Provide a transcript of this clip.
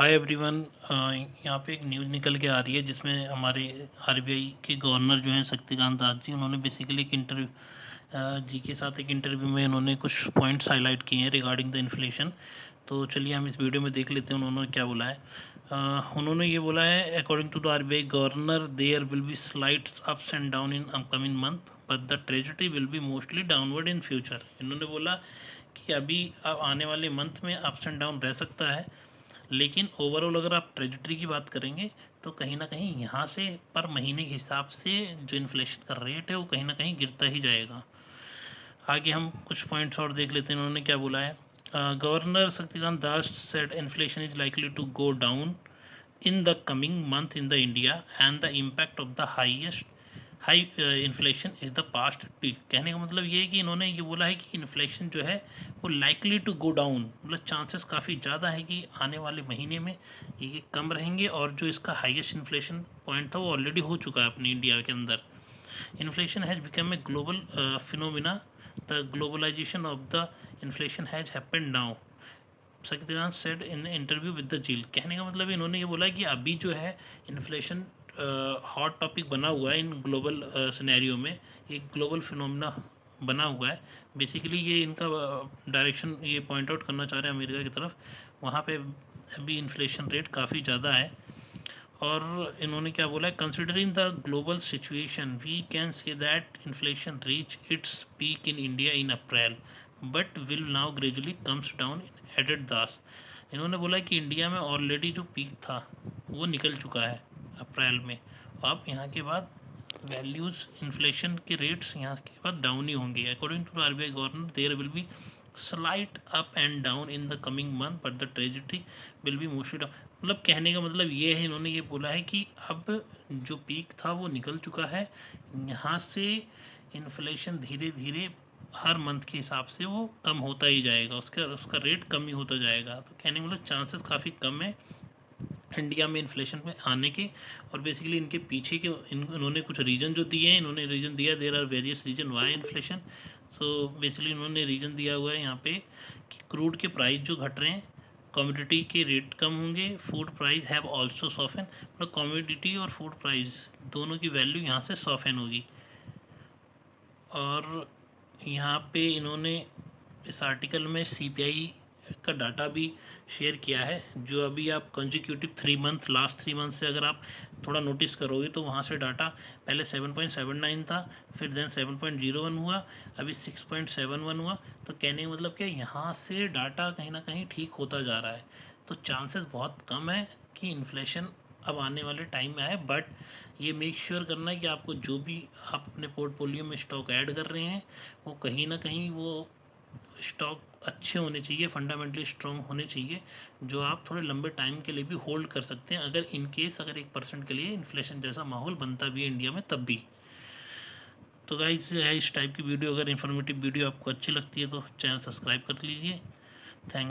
Hi everyone. यहाँ पे एक न्यूज़ निकल के आ रही है जिसमें हमारे आरबीआई के गवर्नर जो हैं शक्तिकांत दास जी, उन्होंने बेसिकली एक इंटरव्यू जी के साथ एक इंटरव्यू में उन्होंने कुछ पॉइंट्स हाईलाइट किए हैं रिगार्डिंग द इन्फ्लेशन। तो चलिए हम इस वीडियो में देख लेते हैं उन्होंने क्या बोला है। उन्होंने ये बोला है, according to the RBI governor there will be slides ups and down in upcoming month but the treasury will be mostly downward in future. इन्होंने बोला कि अभी अब आने वाले मंथ में अप्स एंड डाउन रह सकता है, लेकिन ओवरऑल अगर आप ट्रेजेक्टरी की बात करेंगे तो कहीं ना कहीं यहाँ से पर महीने के हिसाब से जो इन्फ्लेशन का रेट है वो कहीं ना कहीं गिरता ही जाएगा। आगे हम कुछ पॉइंट्स और देख लेते हैं उन्होंने क्या बोला है। Governor Shaktikanta Das said inflation is likely to go down in the coming month in the India and the impact of the high inflation is the past peak. कहने का मतलब ये है कि इन्होंने ये बोला है कि इन्फ्लेशन जो है वो लाइकली टू गो डाउन, मतलब चांसेस काफ़ी ज़्यादा है कि आने वाले महीने में ये कम रहेंगे, और जो इसका हाईएस्ट इन्फ्लेशन पॉइंट था वो ऑलरेडी हो चुका है अपनी इंडिया के अंदर। Inflation has become a global phenomena, the globalisation of the inflation has happened now, Shaktikanta said in interview with the Zee. कहने का मतलब इन्होंने ये बोला कि अभी जो है इन्फ्लेशन हॉट टॉपिक बना हुआ है इन ग्लोबल सिनेरियो में, एक ग्लोबल फिनोमिना बना हुआ है। बेसिकली ये इनका डायरेक्शन ये पॉइंट आउट करना चाह रहे हैं अमेरिका की तरफ, वहाँ पे अभी इन्फ्लेशन रेट काफ़ी ज़्यादा है। और इन्होंने क्या बोला है, considering the global situation we can say that inflation reach its peak in India in April but will now gradually comes down, added Das. इन्होंने बोला कि इंडिया में ऑलरेडी जो पीक था वो निकल चुका है अप्रैल में, अब यहाँ के बाद वैल्यूज़ इन्फ्लेशन के रेट्स यहाँ के बाद डाउन ही होंगे। According to RBI governor there will be slight up and down in the coming month but the trajectory will be mostly down. मतलब कहने का मतलब ये है, इन्होंने ये बोला है कि अब जो पीक था वो निकल चुका है, यहाँ से इन्फ्लेशन धीरे धीरे हर मंथ के हिसाब से वो कम होता ही जाएगा, उसका उसका रेट कम ही होता जाएगा। तो कहने का मतलब चांसेस काफ़ी कम है इंडिया में इन्फ्लेशन में आने के। और बेसिकली इनके पीछे के इन्होंने कुछ रीज़न जो दिए हैं, इन्होंने रीज़न दिया there are various reason why inflation. So basically इन्होंने रीज़न दिया हुआ है यहाँ पे कि क्रूड के प्राइस जो घट रहे हैं, कमोडिटी के रेट कम होंगे, food price have also soften, मतलब कमोडिटी और फूड प्राइस दोनों की वैल्यू यहाँ से सॉफन होगी। और यहाँ पे इन्होंने इस आर्टिकल में सीपीआई का डाटा भी शेयर किया है, जो अभी आप कंजिक्यूटिव 3 मंथ लास्ट 3 मंथ से अगर आप थोड़ा नोटिस करोगे तो वहाँ से डाटा पहले 7.79 था, फिर देन 7.01 हुआ, अभी 6.71 हुआ। तो कहने का मतलब क्या, यहाँ से डाटा कहीं ना कहीं ठीक होता जा रहा है। तो चांसेस बहुत कम है कि इन्फ्लेशन अब आने वाले टाइम में आए, बट ये मेक श्योर करना है कि आपको जो भी आप अपने पोर्टफोलियो में स्टॉक ऐड कर रहे हैं वो कहीं ना कहीं वो स्टॉक अच्छे होने चाहिए, फंडामेंटली स्ट्रॉन्ग होने चाहिए, जो आप थोड़े लंबे टाइम के लिए भी होल्ड कर सकते हैं, अगर इन केस अगर 1% के लिए इन्फ्लेशन जैसा माहौल बनता भी है इंडिया में तब भी। तो गाइस है इस टाइप की वीडियो, अगर इन्फॉर्मेटिव वीडियो आपको अच्छी लगती है तो चैनल सब्सक्राइब कर लीजिए। थैंक